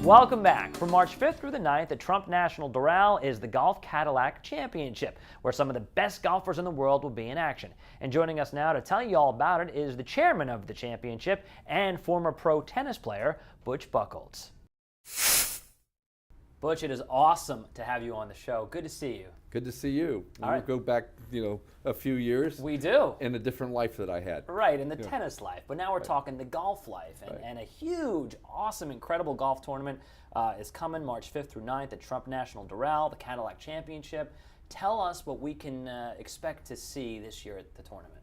Welcome back. From March 5th through the 9th, the Trump National Doral is the Golf Cadillac Championship, where some of the best golfers in the world will be in action. And joining us now to tell you all about it is the chairman of the championship and former pro tennis player, Butch Buchholz. Butch, it is awesome to have you on the show. Good to see you. Good to see you. All right. We go back, a few years. We do. In a different life that I had. Right, in the tennis life. But now we're talking the golf life. And, Right. and a huge, awesome, incredible golf tournament is coming March 5th through 9th at Trump National Doral, the Cadillac Championship. Tell us what we can expect to see this year at the tournament.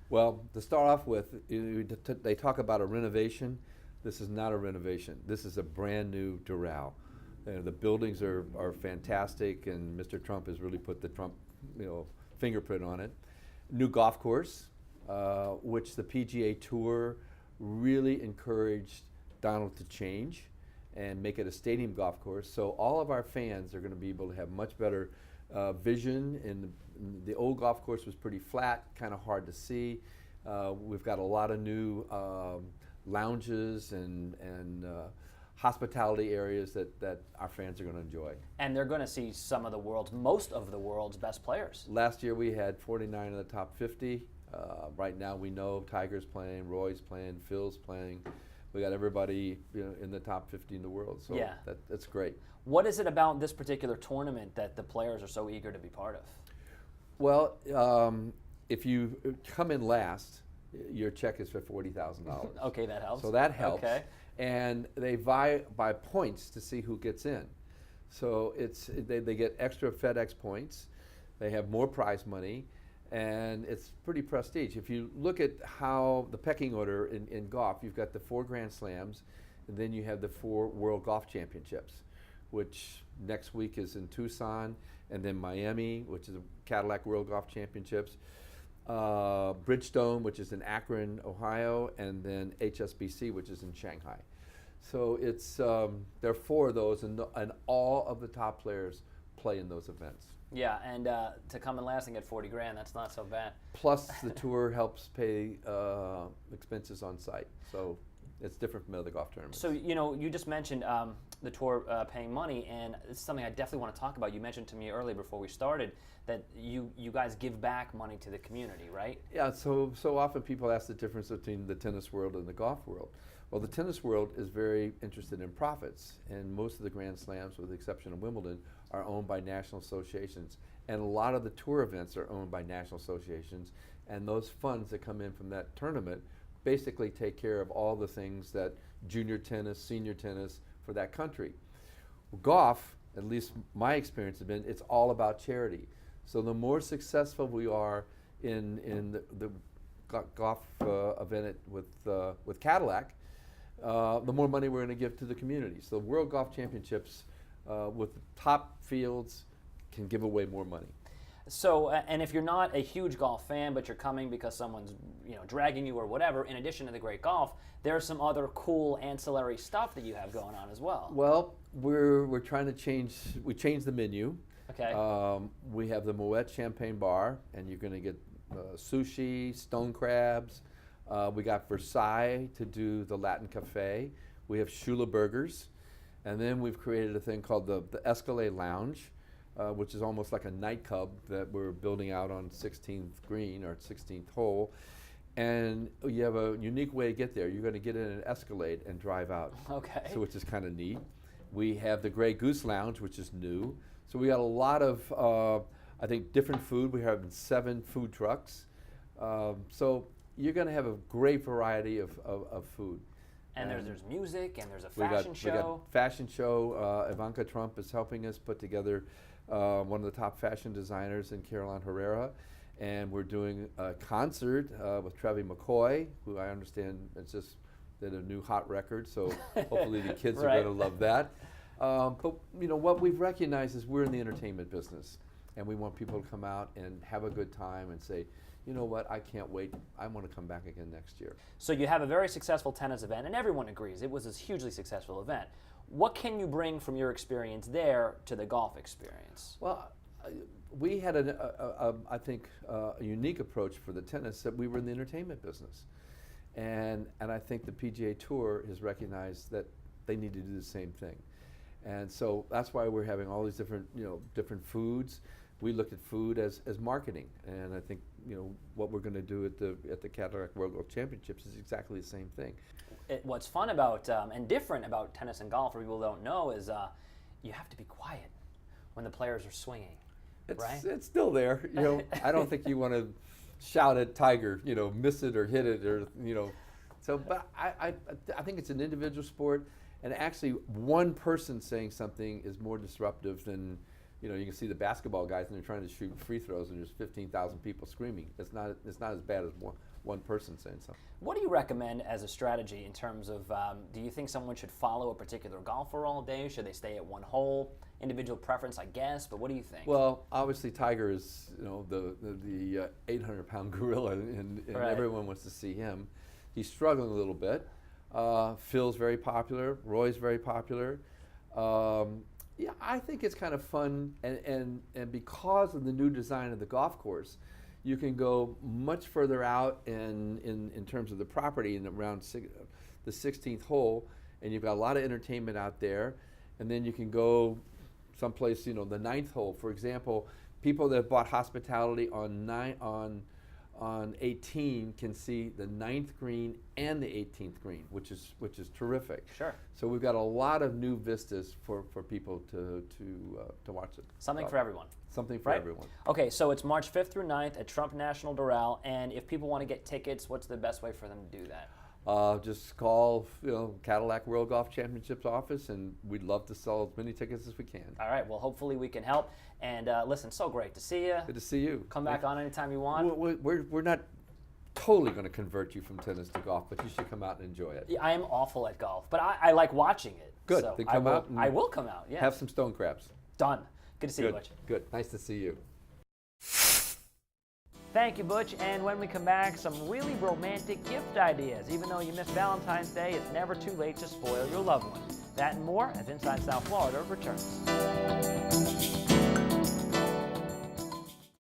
Well, to start off with, they talk about a renovation. This is not a renovation. This is a brand new Doral. The buildings are fantastic, and Mr. Trump has really put the Trump, fingerprint on it. New golf course, which the PGA Tour really encouraged Donald to change and make it a stadium golf course. So all of our fans are going to be able to have much better vision. And the old golf course was pretty flat, kind of hard to see. We've got a lot of new lounges and hospitality areas that our fans are going to enjoy. And they're going to see most of the world's best players. Last year we had 49 in the top 50. Right now we know Tiger's playing, Roy's playing, Phil's playing. We got everybody in the top 50 in the world, so yeah. That's great. What is it about this particular tournament that the players are so eager to be part of? Well, if you come in last, your check is for $40,000. Okay, that helps. So that helps. Okay. And they vie by points to see who gets in. So they get extra FedEx points. They have more prize money, and it's pretty prestige. If you look at how the pecking order in golf, you've got the 4 Grand Slams, and then you have the 4 World Golf Championships, which next week is in Tucson, and then Miami, which is the Cadillac World Golf Championships. Bridgestone, which is in Akron, Ohio, and then HSBC, which is in Shanghai. So it's there are 4 of those, and all of the top players play in those events. Yeah, and to come in last and get 40 grand, that's not so bad. Plus, the tour helps pay expenses on site, so it's different from other golf tournaments. So you just mentioned the tour paying money, and it's something I definitely want to talk about. You mentioned to me earlier before we started that you guys give back money to the community, right? Yeah. So often people ask the difference between the tennis world and the golf world. Well, the tennis world is very interested in profits, and most of the Grand Slams, with the exception of Wimbledon, are owned by national associations, and a lot of the tour events are owned by national associations, and those funds that come in from that tournament basically take care of all the things that junior tennis, senior tennis for that country. Golf, at least my experience has been, it's all about charity. So the more successful we are in the golf event with Cadillac, the more money we're going to give to the community. So the World Golf Championships with the top fields can give away more money. So, and if you're not a huge golf fan, but you're coming because someone's dragging you or whatever, in addition to the great golf, there's some other cool ancillary stuff that you have going on as well. Well, we're trying to change. We changed the menu. Okay. We have the Moet Champagne Bar, and you're going to get sushi, stone crabs. We got Versailles to do the Latin Cafe. We have Shula Burgers, and then we've created a thing called the Escalade Lounge, which is almost like a nightclub that we're building out on 16th green or 16th hole. And you have a unique way to get there. You're going to get in an Escalade and drive out. Okay. So which is kind of neat. We have the Grey Goose Lounge, which is new. So we got a lot of, I think, different food. We have 7 food trucks. So you're going to have a great variety of food. And there's music, and there's a fashion show. We got fashion show. Ivanka Trump is helping us put together one of the top fashion designers in Caroline Herrera. And we're doing a concert with Trevi McCoy, who I understand just did a new hot record. So hopefully the kids Right. are going to love that. But what we've recognized is we're in the entertainment business, and we want people to come out and have a good time and say, you know what, I can't wait. I want to come back again next year. So you have a very successful tennis event, and everyone agrees it was a hugely successful event. What can you bring from your experience there to the golf experience? Well, we had I think a unique approach for the tennis, that we were in the entertainment business, and I think the PGA Tour has recognized that they need to do the same thing. And so that's why we're having all these different, different foods. We look at food as marketing, and I think what we're going to do at the Cadillac World Golf Championships is exactly the same thing. What's fun about and different about tennis and golf, for people who don't know, is you have to be quiet when the players are swinging. Right? It's still there. I don't think you want to shout at Tiger, miss it or hit it, or So, but I think it's an individual sport, and actually one person saying something is more disruptive than, you can see the basketball guys and they're trying to shoot free throws and there's 15,000 people screaming. It's not as bad as one person saying something. What do you recommend as a strategy in terms of, do you think someone should follow a particular golfer all day? Should they stay at one hole? Individual preference, I guess, but what do you think? Well, obviously Tiger is, the 800-pound gorilla, and right. Everyone wants to see him. He's struggling a little bit. Phil's very popular. Roy's very popular. Yeah, I think it's kind of fun, and because of the new design of the golf course, you can go much further out in terms of the property and around the 16th hole, and you've got a lot of entertainment out there, and then you can go someplace, the 9th hole, for example. People that bought hospitality on 18 can see the 9th green and the 18th green, which is terrific. Sure. So we've got a lot of new vistas for people to watch it. Something for everyone. Something for everyone. Okay, so it's March 5th through 9th at Trump National Doral, and if people want to get tickets, what's the best way for them to do that? Just call Cadillac World Golf Championships office, and we'd love to sell as many tickets as we can. All right, well, hopefully we can help. And listen, so great to see you. Good to see you. Come back on anytime you want. We're not totally going to convert you from tennis to golf, but you should come out and enjoy it. Yeah, I am awful at golf, but I like watching it. Good. So then come out. I will come out, yes. Have some stone crabs. Done. Good to see you, Butch. Good. Nice to see you. Thank you, Butch. And when we come back, some really romantic gift ideas. Even though you missed Valentine's Day, it's never too late to spoil your loved one. That and more as Inside South Florida returns.